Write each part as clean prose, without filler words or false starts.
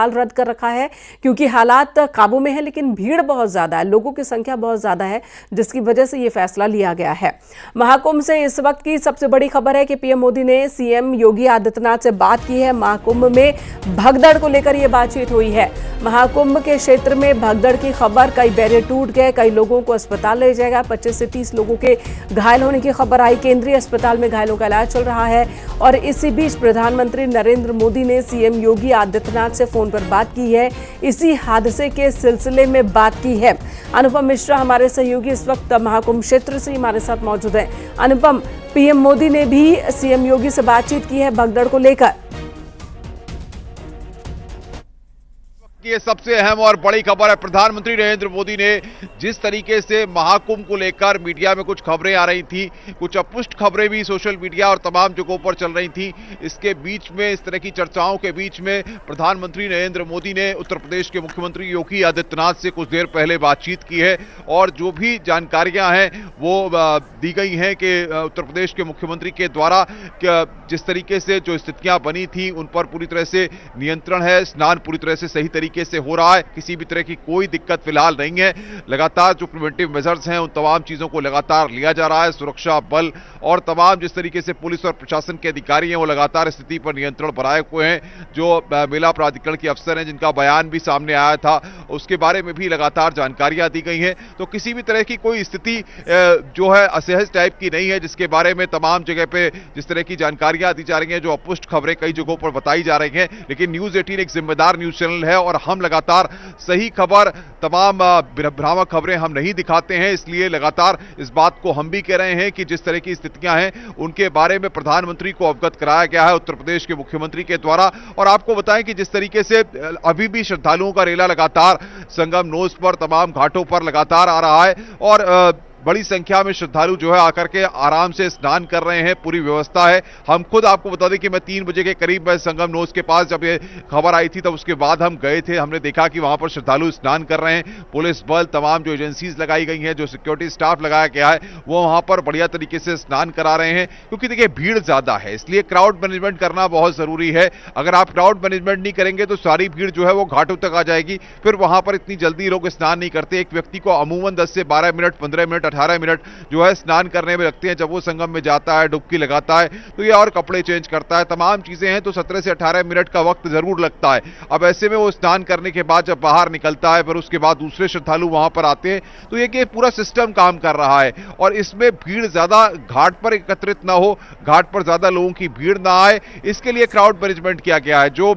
रद्द कर रखा है क्योंकि हालात काबू में है, लेकिन भीड़ बहुत ज्यादा है, लोगों की संख्या बहुत ज्यादा है, जिसकी वजह से ये फैसला लिया गया है। महाकुंभ से इस वक्त की सबसे बड़ी खबर है कि पीएम मोदी ने सीएम योगी आदित्यनाथ से बात की है। महाकुंभ में भगदड़ को लेकर यह बातचीत हुई है। महाकुंभ के क्षेत्र में भगदड़ की खबर, कई बैरियर टूट गए, कई लोगों को अस्पताल ले जाएगा, 25 से 30 लोगों के घायल होने की खबर आई। केंद्रीय अस्पताल में घायलों का इलाज चल रहा है और इसी बीच प्रधानमंत्री नरेंद्र मोदी ने सीएम योगी आदित्यनाथ से फोन पर बात की है। इसी हादसे के सिलसिले में बात की है। अनुपम मिश्रा हमारे सहयोगी इस वक्त महाकुंभ क्षेत्र से हमारे साथ मौजूद हैं। अनुपम, पीएम मोदी ने भी सीएम योगी से बातचीत की है भगदड़ को लेकर। ये सबसे अहम और बड़ी खबर है। प्रधानमंत्री नरेंद्र मोदी ने जिस तरीके से महाकुंभ को लेकर मीडिया में कुछ खबरें आ रही थी, कुछ अपुष्ट खबरें भी सोशल मीडिया और तमाम जगहों पर चल रही थी, इसके बीच में, इस तरह की चर्चाओं के बीच में प्रधानमंत्री नरेंद्र मोदी ने उत्तर प्रदेश के मुख्यमंत्री योगी आदित्यनाथ से कुछ देर पहले बातचीत की है और जो भी जानकारियां हैं वो दी गई हैं कि उत्तर प्रदेश के मुख्यमंत्री के द्वारा जिस तरीके से जो स्थितियां बनी थी उन पर पूरी तरह से नियंत्रण है, स्नान पूरी तरह से सही तरीके से हो रहा है, किसी भी तरह की कोई दिक्कत फिलहाल नहीं है। लगातार जो प्रिवेंटिव मेजर्स हैं उन तमाम चीजों को लगातार लिया जा रहा है। सुरक्षा बल और तमाम जिस तरीके से पुलिस और प्रशासन के अधिकारी हैं वो लगातार स्थिति पर नियंत्रण बनाए हुए हैं। जो मेला प्राधिकरण के अफसर हैं जिनका बयान भी सामने आया था, उसके बारे में भी लगातार जानकारियां दी गई हैं। तो किसी भी तरह की कोई स्थिति जो है असहज टाइप की नहीं है, जिसके बारे में तमाम जगह पे जिस तरह की जानकारियां दी जा रही हैं, जो अपुष्ट खबरें कई जगहों पर बताई जा रही हैं। लेकिन न्यूज 18 एक जिम्मेदार न्यूज चैनल है और हम लगातार सही खबर, तमाम भ्रामक खबरें हम नहीं दिखाते हैं, इसलिए लगातार इस बात को हम भी कह रहे हैं कि जिस तरह की स्थितियां हैं उनके बारे में प्रधानमंत्री को अवगत कराया गया है उत्तर प्रदेश के मुख्यमंत्री के द्वारा। और आपको बताएं कि जिस तरीके से अभी भी श्रद्धालुओं का रेला लगातार संगम नोज पर, तमाम घाटों पर लगातार आ रहा है और बड़ी संख्या में श्रद्धालु जो है आकर के आराम से स्नान कर रहे हैं, पूरी व्यवस्था है। हम खुद आपको बता दें कि मैं 3 बजे के करीब मैं संगम नोज के पास जब ये खबर आई थी तब उसके बाद हम गए थे, हमने देखा कि वहां पर श्रद्धालु स्नान कर रहे हैं। पुलिस बल, तमाम जो एजेंसीज लगाई गई हैं, जो सिक्योरिटी स्टाफ लगाया गया है, वो वहां पर बढ़िया तरीके से स्नान करा रहे हैं। क्योंकि देखिए भीड़ ज्यादा है, इसलिए क्राउड मैनेजमेंट करना बहुत जरूरी है। अगर आप क्राउड मैनेजमेंट नहीं करेंगे तो सारी भीड़ जो है वो घाटों तक आ जाएगी, फिर वहां पर इतनी जल्दी लोग स्नान नहीं करते। एक व्यक्ति को अमूमन 10 से 12 मिनट, 15 मिनट, 18 मिनट जो है स्नान करने में लगते हैं। जब वो संगम में जाता है, डुबकी लगाता है, तो ये और कपड़े चेंज करता है, तमाम चीजें हैं, तो 17 से 18 मिनट का वक्त जरूर लगता है। अब ऐसे में वो स्नान करने के बाद जब बाहर निकलता है, फिर उसके बाद दूसरे श्रद्धालु वहां पर आते हैं, तो ये कि पूरा सिस्टम काम कर रहा है और इसमें भीड़ ज्यादा घाट पर एकत्रित ना हो, घाट पर ज्यादा लोगों की भीड़ ना आए, इसके लिए क्राउड मैनेजमेंट किया गया है। जो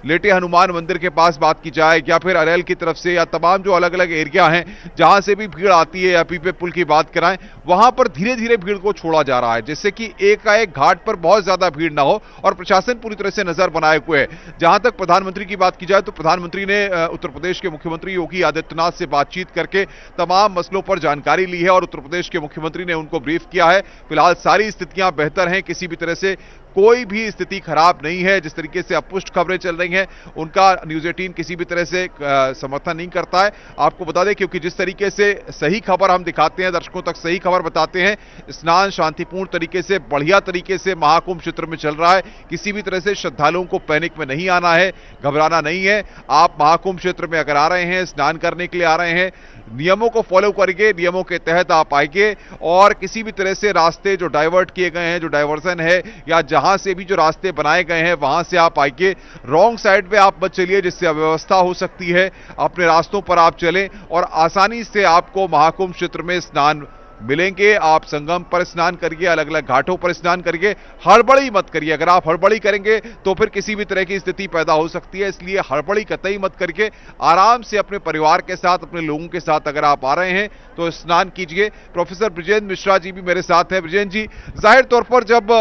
लेटे हनुमान मंदिर के पास बात की जाए या फिर अरेल की तरफ से या तमाम जो अलग अलग एरिया हैं जहां से भी भीड़ आती है, या पीपे पुल की बात कराएं, वहां पर धीरे धीरे भीड़ को छोड़ा जा रहा है, जिससे कि एकाएक घाट पर बहुत ज्यादा भीड़ ना हो और प्रशासन पूरी तरह से नजर बनाए हुए है। जहां तक प्रधानमंत्री की बात की जाए तो प्रधानमंत्री ने उत्तर प्रदेश के मुख्यमंत्री योगी आदित्यनाथ से बातचीत करके तमाम मसलों पर जानकारी ली है और उत्तर प्रदेश के मुख्यमंत्री ने उनको ब्रीफ किया है। फिलहाल सारी स्थितियां बेहतर हैं, किसी भी तरह से कोई भी स्थिति खराब नहीं है। जिस तरीके से अपुष्ट खबरें चल रही हैं उनका न्यूज 18 किसी भी तरह से समर्थन नहीं करता है। आपको बता दें क्योंकि जिस तरीके से सही खबर हम दिखाते हैं, दर्शकों तक सही खबर बताते हैं, स्नान शांतिपूर्ण तरीके से, बढ़िया तरीके से महाकुंभ क्षेत्र में चल रहा है। किसी भी तरह से श्रद्धालुओं को पैनिक में नहीं आना है, घबराना नहीं है। आप महाकुंभ क्षेत्र में अगर आ रहे हैं, स्नान करने के लिए आ रहे हैं, नियमों को फॉलो करेंगे, नियमों के तहत आप आएंगे और किसी भी तरह से रास्ते जो डाइवर्ट किए गए हैं, जो डाइवर्जन है या जहां से भी जो रास्ते बनाए गए हैं वहां से आप आइए। रॉन्ग साइड पे आप मत चलिए, जिससे अव्यवस्था हो सकती है। अपने रास्तों पर आप चलें और आसानी से आपको महाकुंभ क्षेत्र में स्नान मिलेंगे। आप संगम पर स्नान करिए, अलग अलग घाटों पर स्नान करिए, हड़बड़ी मत करिए। अगर आप हड़बड़ी करेंगे तो फिर किसी भी तरह की स्थिति पैदा हो सकती है, इसलिए हड़बड़ी कतई मत करके आराम से अपने परिवार के साथ, अपने लोगों के साथ अगर आप आ रहे हैं तो स्नान कीजिए। प्रोफेसर ब्रिजेंद्र मिश्रा जी भी मेरे साथ हैं। ब्रिजेंद्र जी, जाहिर तौर पर जब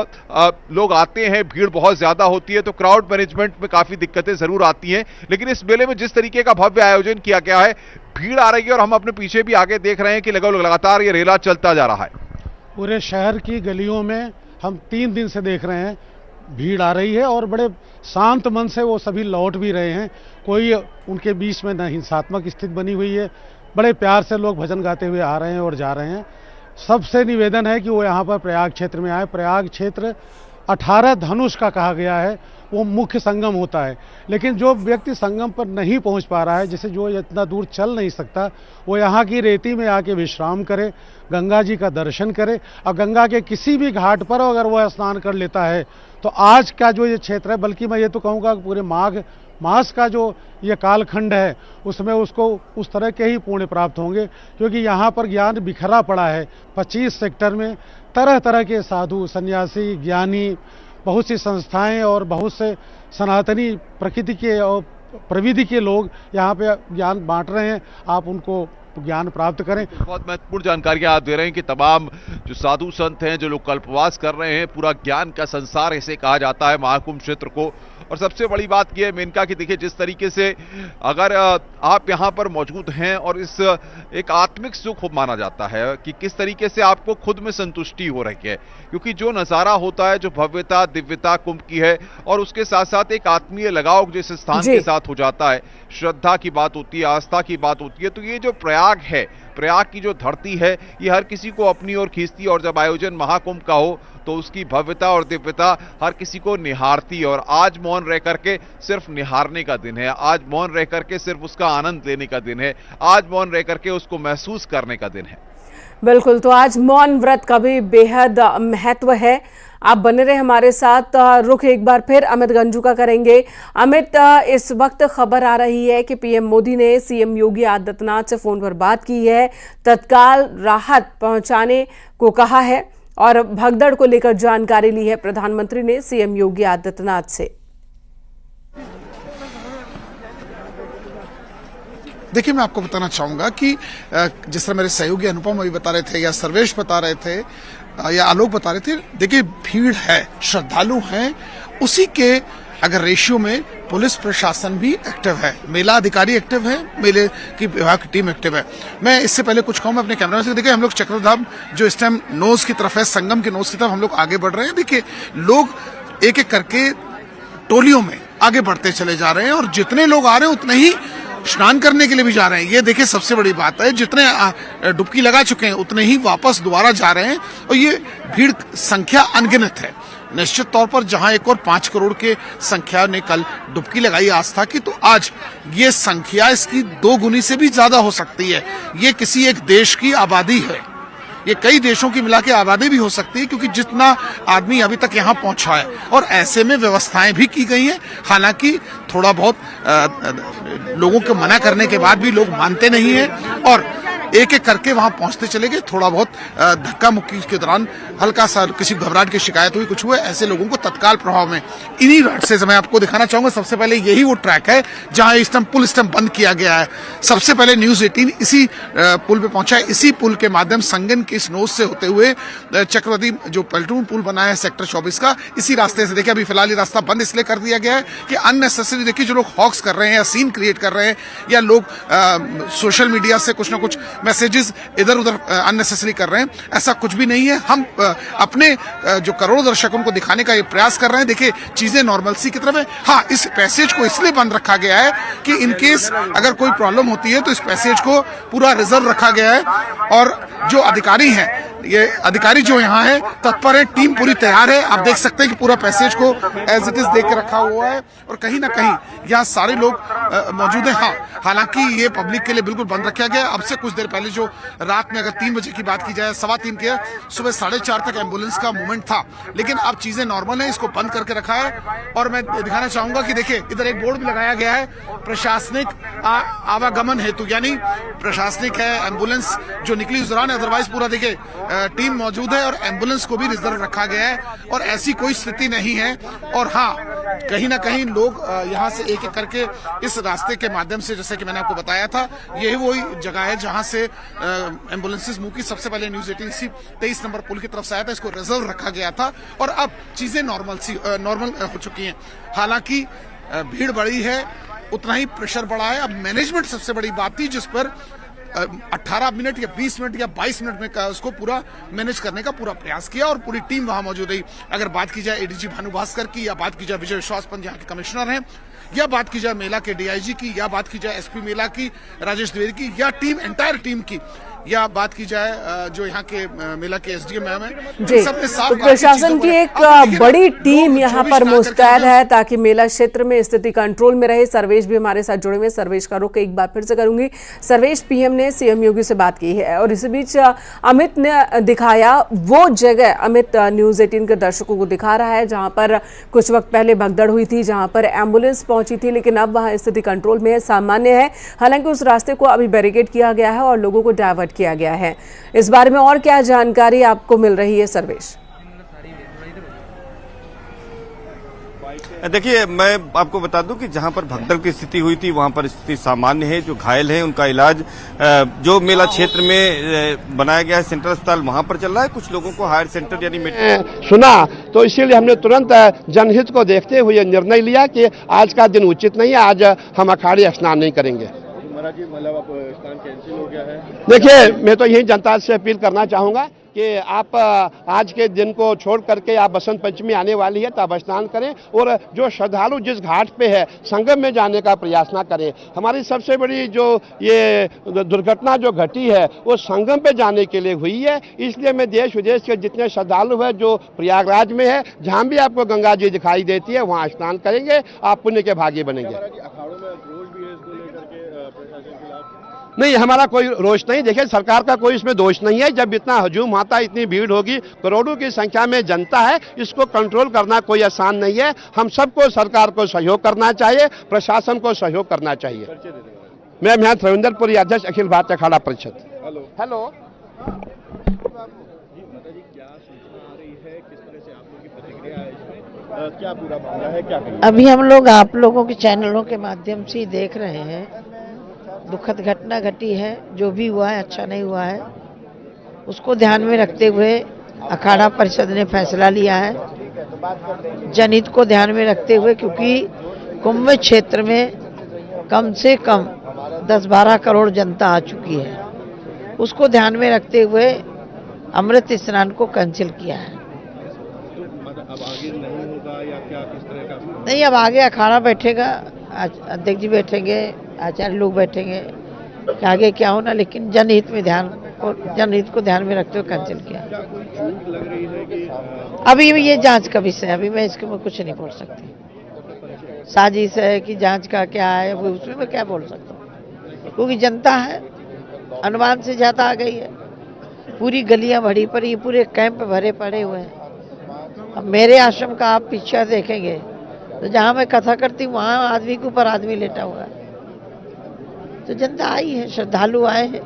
लोग आते हैं, भीड़ बहुत ज्यादा होती है तो क्राउड मैनेजमेंट में काफी दिक्कतें जरूर आती हैं, लेकिन इस मेले में जिस तरीके का भव्य आयोजन किया गया है, भीड़ आ रही है और हम अपने पीछे भी आगे देख रहे हैं कि लगातार ये रेला चलता जा रहा है। पूरे शहर की गलियों में हम 3 दिन से देख रहे हैं भीड़ आ रही है और बड़े शांत मन से वो सभी लौट भी रहे हैं। कोई उनके बीच में न हिंसात्मक स्थिति बनी हुई है, बड़े प्यार से लोग भजन गाते हुए आ रहे हैं और जा रहे हैं। सबसे निवेदन है कि वो यहाँ पर प्रयाग क्षेत्र में आए। प्रयाग क्षेत्र 18 धनुष का कहा गया है वो मुख्य संगम होता है। लेकिन जो व्यक्ति संगम पर नहीं पहुंच पा रहा है, जैसे जो इतना दूर चल नहीं सकता, वो यहाँ की रेती में आके विश्राम करे, गंगा जी का दर्शन करे, और गंगा के किसी भी घाट पर अगर वह स्नान कर लेता है तो आज का जो ये क्षेत्र है, बल्कि मैं ये तो कहूँगा पूरे माघ मास का जो ये कालखंड है उसमें उसको उस तरह के ही पुण्य प्राप्त होंगे, क्योंकि यहाँ पर ज्ञान बिखरा पड़ा है। 25 सेक्टर में तरह तरह के साधु, सन्यासी, ज्ञानी, बहुत सी संस्थाएं और बहुत से सनातनी प्रकृति के और प्रविधि के लोग यहाँ पे ज्ञान बांट रहे हैं। आप उनको ज्ञान प्राप्त करें। बहुत महत्वपूर्ण जानकारियां आप दे रहे हैं कि तमाम जो साधु संत हैं, जो लोग कल्पवास कर रहे हैं, पूरा ज्ञान का संसार इसे कहा जाता है महाकुंभ क्षेत्र को। और सबसे बड़ी बात यह है मेनका कि देखिए जिस तरीके से अगर आप यहां पर मौजूद हैं और इस एक आत्मिक सुख माना जाता है कि किस तरीके से आपको खुद में संतुष्टि हो रही है, क्योंकि जो नजारा होता है, जो भव्यता दिव्यता कुंभ की है, और उसके साथ साथ एक आत्मीय लगाव जिस स्थान के साथ हो जाता है, श्रद्धा की बात होती है, आस्था की बात होती है। तो ये जो प्रयाग है, प्रयाग की जो धरती है, ये हर किसी को अपनी ओर खींचती है। और जब आयोजन महाकुंभ का हो तो उसकी भव्यता और दिव्यता हर किसी को निहारती है। और आज मौन रह करके सिर्फ निहारने का दिन है, आज मौन रह करके सिर्फ उसका आनंद लेने का दिन है, आज मौन रह करके उसको महसूस करने का दिन है। बिल्कुल, तो आज मौन व्रत का भी बेहद महत्व है। आप बने रहे हमारे साथ। रुख एक बार फिर अमित गंजू का करेंगे। अमित, इस वक्त खबर आ रही है कि पीएम मोदी ने सीएम योगी आदित्यनाथ से फोन पर बात की है, तत्काल राहत पहुंचाने को कहा है और भगदड़ को लेकर जानकारी ली है प्रधानमंत्री ने सीएम योगी आदित्यनाथ से। देखिए, मैं आपको बताना चाहूंगा कि जिस तरह मेरे सहयोगी अनुपम अभी बता रहे थे, या सर्वेश बता रहे थे, या आलोक बता रहे थे, देखिए भीड़ है, श्रद्धालु हैं, उसी के अगर रेशियो में पुलिस प्रशासन भी एक्टिव है, मेला अधिकारी एक्टिव है, मेले की विभाग की टीम एक्टिव है। मैं इससे पहले कुछ कहूं, मैं अपने कैमरा से, देखिए हम लोग चक्रधाम जो इस टाइम नोज की तरफ है, संगम के नोज की तरफ हम लोग आगे बढ़ रहे हैं। देखिए लोग एक एक करके टोलियों में आगे बढ़ते चले जा रहे हैं, और जितने लोग आ रहे हैं उतने ही स्नान करने के लिए भी जा रहे हैं। ये देखिए सबसे बड़ी बात है, जितने डुबकी लगा चुके हैं उतने ही वापस दोबारा जा रहे हैं, और ये भीड़ संख्या अनगिनत है। निश्चित तौर पर जहां एक और 5 करोड़ के संख्या ने कल डुबकी लगाई आस्था की, तो आज ये संख्या इसकी 2 गुनी से भी ज्यादा हो सकती है। ये किसी एक देश की आबादी है, ये कई देशों की मिला के आबादी भी हो सकती है, क्योंकि जितना आदमी अभी तक यहाँ पहुंचा है, और ऐसे में व्यवस्थाएं भी की गई हैं। हालांकि थोड़ा बहुत लोगों के मना करने के बाद भी लोग मानते नहीं हैं, और एक एक करके वहां पहुंचते चले गए। थोड़ा बहुत धक्का मुक्की के दौरान हल्का सा किसी घबराहट की शिकायत हुई, कुछ हुए, ऐसे लोगों को तत्काल प्रभाव में इन्हीं रास्ते से मैं आपको दिखाना चाहूंगा। सबसे पहले यही वो ट्रैक है जहां इस टाइम पुल स्टैम्प बंद किया गया है। सबसे पहले न्यूज 18 इसी पुल पे पहुंचा है। इसी पुल के माध्यम संगम के इस नोज से होते हुए चक्रवर्ती जो पलटून पुल बना है सेक्टर 24 का, इसी रास्ते से देखिए अभी फिलहाल ये रास्ता बंद इसलिए कर दिया गया है कि अननेसेसरी, देखिए जो लोग हॉक्स कर रहे हैं या सीन क्रिएट कर रहे हैं, या लोग सोशल मीडिया से कुछ ना कुछ मैसेजेस इधर उधर अननेसेसरी कर रहे हैं, ऐसा कुछ भी नहीं है। हम अपने जो करोड़ों दर्शकों को दिखाने का ये प्रयास कर रहे हैं। देखिए चीजें नॉर्मलसी की तरफ है। हाँ, इस पैसेज को इसलिए बंद रखा गया है कि इन केस अगर कोई प्रॉब्लम होती है तो इस पैसेज को पूरा रिजर्व रखा गया है, और जो अधिकारी हैं, ये अधिकारी जो यहाँ है तत्पर है, टीम पूरी तैयार है। आप देख सकते हैं कि पूरा पैसेज को एज इट इज देख के रखा हुआ है, और कहीं ना कहीं यहाँ सारे लोग मौजूद हैं। हाँ, हालांकि ये पब्लिक के लिए बिल्कुल बंद रखा गया। अब से कुछ देर पहले जो रात में अगर 3 बजे की बात की जाए, 3:15 की, सुबह 4:30 तक एम्बुलेंस का मूवमेंट था, लेकिन अब चीजें नॉर्मल है, इसको बंद करके रखा है। और मैं दिखाना चाहूंगा कि देखिए इधर एक बोर्ड भी लगाया गया है प्रशासनिक आवागमन हेतु, यानी प्रशासनिक है, एम्बुलेंस जो निकली उस दौरान, अदरवाइज पूरा देखिए टीम मौजूद है, और एम्बुलेंस को भी रिजर्व रखा गया है, और ऐसी कोई स्थिति नहीं है। और हाँ, कहीं ना कहीं लोग यहाँ से एक एक करके इस रास्ते के माध्यम से, जैसे कि मैंने आपको बताया था, यही वही जगह है जहां से एम्बुलेंसेस मूव की। सबसे पहले न्यूज 18 23 नंबर पुल की तरफ से आया था, इसको रिजर्व रखा गया था, और अब चीजें नॉर्मल हो चुकी हैं। हालांकि भीड़ बढ़ी है, उतना ही प्रेशर बढ़ा है। अब मैनेजमेंट सबसे बड़ी बात थी, जिस पर 18 मिनट या 20 मिनट या 22 मिनट में उसको पूरा मैनेज करने का पूरा प्रयास किया, और पूरी टीम वहां मौजूद रही। अगर बात की जाए एडीजी भानु भास्कर की, या बात की जाए विजय विश्वास पंत यहाँ के कमिश्नर हैं, या बात की जाए मेला के डीआईजी की, या बात की जाए एसपी मेला की राजेश द्विवेदी की, या टीम एंटायर टीम की, या बात की जाए जो यहाँ के मेला के एसडीएम मैम है, जी, सबने साफ तो बात की प्रशासन चीजों को की है। एक अब देखिए ना, बड़ी लोग टीम यहाँ 24 पर ना करके मुस्तैद जो- है ताकि मेला क्षेत्र में स्थिति कंट्रोल में रहे। सर्वेश भी हमारे साथ जुड़े हुए। सर्वेश का रुख एक बार फिर से करूंगी। सर्वेश, पीएम ने सीएम योगी से बात की है और इसी बीच अमित ने दिखाया वो जगह, अमित न्यूज़ 18 के दर्शकों को दिखा रहा है जहां पर कुछ वक्त पहले भगदड़ हुई थी, जहां पर एम्बुलेंस पहुंची थी, लेकिन अब वहां स्थिति कंट्रोल में है, सामान्य है। हालांकि उस रास्ते को अभी बैरिकेड किया गया है और लोगों को डाइवर्ट किया गया है। इस बारे में और क्या जानकारी आपको मिल रही है सर्वेश? देखिए, मैं आपको बता दूं कि जहां पर भगदड़ की स्थिति हुई थी वहां पर स्थिति सामान्य है। जो घायल हैं उनका इलाज जो मेला क्षेत्र में बनाया गया है सेंट्रल अस्पताल, वहां पर चल रहा है। कुछ लोगों को हायर सेंटर यानी सुना तो इसीलिए हमने तुरंत जनहित को देखते हुए निर्णय लिया कि आज का दिन उचित नहीं है, आज हम अखाड़े स्नान नहीं करेंगे। देखिए, मैं तो यही जनता से अपील करना चाहूंगा कि आप आज के दिन को छोड़ करके आप बसंत पंचमी आने वाली है तो आप स्नान करें और जो श्रद्धालु जिस घाट पे है संगम में जाने का प्रयास ना करें। हमारी सबसे बड़ी जो ये दुर्घटना जो घटी है वो संगम पे जाने के लिए हुई है। इसलिए मैं देश विदेश के जितने श्रद्धालु हैं जो प्रयागराज में है, जहां भी आपको गंगा जी दिखाई देती है वहां स्नान करेंगे, आप पुण्य के भागी बनेंगे। नहीं, हमारा कोई रोष नहीं। देखिए, सरकार का कोई इसमें दोष नहीं है। जब इतना हजूम आता, इतनी भीड़ होगी, करोड़ों की संख्या में जनता है, इसको कंट्रोल करना कोई आसान नहीं है। हम सबको, सरकार को सहयोग करना चाहिए, प्रशासन को सहयोग करना चाहिए। मैं यहाँ रविंदरपुरी अध्यक्ष अखिल भारतीय अखाड़ा परिषद। हेलो। क्या पूरा मामला है, क्या अभी हम लोग आप लोगों के चैनलों के माध्यम से देख रहे हैं, दुखद घटना घटी है। जो भी हुआ है अच्छा नहीं हुआ है, उसको ध्यान में रखते हुए अखाड़ा परिषद ने फैसला लिया है, जनहित को ध्यान में रखते हुए, क्योंकि कुंभ क्षेत्र में कम से कम 10-12 करोड़ जनता आ चुकी है। उसको ध्यान में रखते हुए अमृत स्नान को कैंसिल किया है। अब आगे नहीं होगा या क्या, किस तरह का? नहीं, अब आगे अखाड़ा बैठेगा, अध्यक्ष जी बैठेंगे, आचार्य लोग बैठेंगे कि आगे क्या होना, लेकिन जनहित को ध्यान में रखते हुए कैंसिल किया। लग रही है कि अभी ये जांच का विषय है, अभी मैं इसके में कुछ नहीं बोल सकती। साजिश है कि जांच का क्या है, वो उसमें मैं क्या बोल सकता हूँ, क्योंकि जनता है अनुमान से ज्यादा आ गई है। पूरी गलियां भरी पड़ी, पूरे कैंप भरे पड़े हुए हैं। अब मेरे आश्रम का आप पीछे देखेंगे तो जहां मैं कथा करती हूँ वहां आदमी के ऊपर आदमी लेटा हुआ है। तो जनता आई है, श्रद्धालु आए हैं।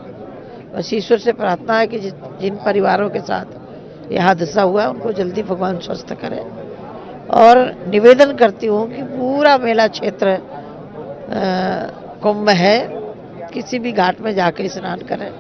बस ईश्वर से प्रार्थना है कि जिन परिवारों के साथ यह हादसा हुआ है उनको जल्दी भगवान स्वस्थ करे। और निवेदन करती हूँ कि पूरा मेला क्षेत्र कुंभ है, किसी भी घाट में जाकर स्नान करें।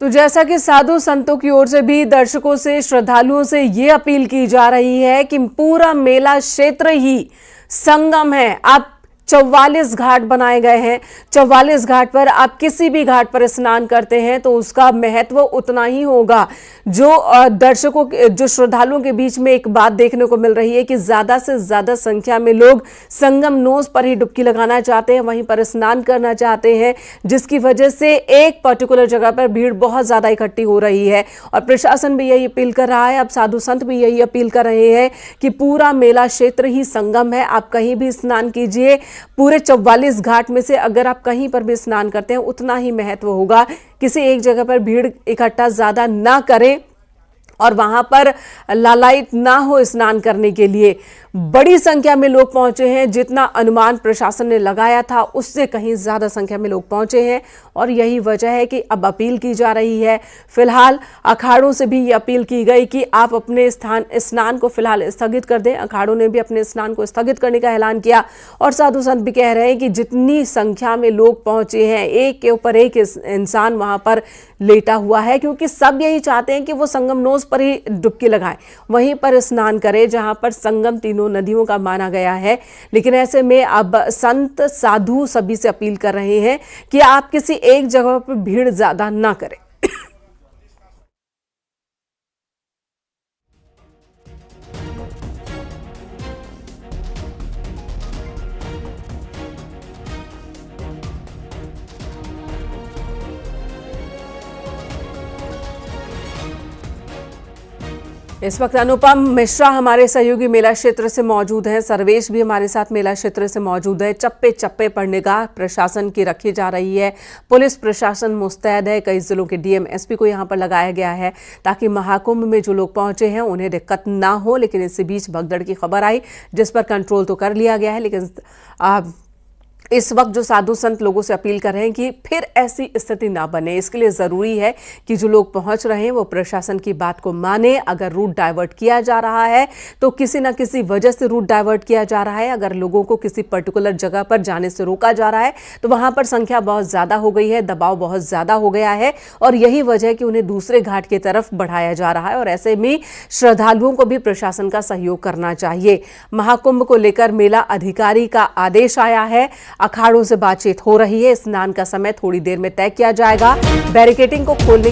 तो जैसा कि साधु संतों की ओर से भी दर्शकों से, श्रद्धालुओं से ये अपील की जा रही है कि पूरा मेला क्षेत्र ही संगम है। आप 44 घाट बनाए गए हैं। 44 घाट पर आप किसी भी घाट पर स्नान करते हैं तो उसका महत्व उतना ही होगा। जो दर्शकों, जो श्रद्धालुओं के बीच में एक बात देखने को मिल रही है कि ज्यादा से ज्यादा संख्या में लोग संगम नोज पर ही डुबकी लगाना चाहते हैं, वहीं पर स्नान करना चाहते हैं, जिसकी वजह से एक पर्टिकुलर जगह पर भीड़ बहुत ज्यादा इकट्ठी हो रही है। और प्रशासन भी यही अपील कर रहा है, अब साधु संत भी यही अपील कर रहे हैं कि पूरा मेला क्षेत्र ही संगम है। आप कहीं भी स्नान कीजिए, पूरे 44 घाट में से अगर आप कहीं पर भी स्नान करते हैं उतना ही महत्व होगा। किसी एक जगह पर भीड़ इकट्ठा ज्यादा ना करें और वहां पर लालायित ना हो स्नान करने के लिए। बड़ी संख्या में लोग पहुंचे हैं, जितना अनुमान प्रशासन ने लगाया था उससे कहीं ज्यादा संख्या में लोग पहुंचे हैं और यही वजह है कि अब अपील की जा रही है। फिलहाल अखाड़ों से भी ये अपील की गई कि आप अपने स्नान को फिलहाल स्थगित कर दें। अखाड़ों ने भी अपने स्नान को स्थगित करने का ऐलान किया और साधु संत भी कह रहे हैं कि जितनी संख्या में लोग पहुंचे हैं, एक के ऊपर एक इंसान वहां पर लेटा हुआ है, क्योंकि सब यही चाहते हैं कि वो संगम नोज पर ही डुबकी लगाएं, वहीं पर स्नान करें जहां पर संगम तीनों नदियों का माना गया है। लेकिन ऐसे में अब संत साधु सभी से अपील कर रहे हैं कि आप किसी एक जगह पर भीड़ ज्यादा ना करें। इस वक्त अनुपम मिश्रा हमारे सहयोगी मेला क्षेत्र से मौजूद हैं। सर्वेश भी हमारे साथ मेला क्षेत्र से मौजूद है। चप्पे चप्पे पर निगाह प्रशासन की रखी जा रही है। पुलिस प्रशासन मुस्तैद है। कई जिलों के डीएम एसपी को यहां पर लगाया गया है ताकि महाकुंभ में जो लोग पहुंचे हैं उन्हें दिक्कत ना हो। लेकिन इसी बीच भगदड़ की खबर आई जिस पर कंट्रोल तो कर लिया गया है, लेकिन इस वक्त जो साधु संत लोगों से अपील कर रहे हैं कि फिर ऐसी स्थिति ना बने। इसके लिए जरूरी है कि जो लोग पहुंच रहे हैं वो प्रशासन की बात को माने। अगर रूट डाइवर्ट किया जा रहा है तो किसी ना किसी वजह से रूट डाइवर्ट किया जा रहा है। अगर लोगों को किसी पर्टिकुलर जगह पर जाने से रोका जा रहा है तो वहां पर संख्या बहुत ज्यादा हो गई है, दबाव बहुत ज्यादा हो गया है और यही वजह है कि उन्हें दूसरे घाट की तरफ बढ़ाया जा रहा है। और ऐसे में श्रद्धालुओं को भी प्रशासन का सहयोग करना चाहिए। महाकुंभ को लेकर मेला अधिकारी का आदेश आया है। अखाड़ों से बातचीत हो रही है। स्नान का समय थोड़ी देर में तय किया जाएगा। बैरिकेडिंग को खोलने के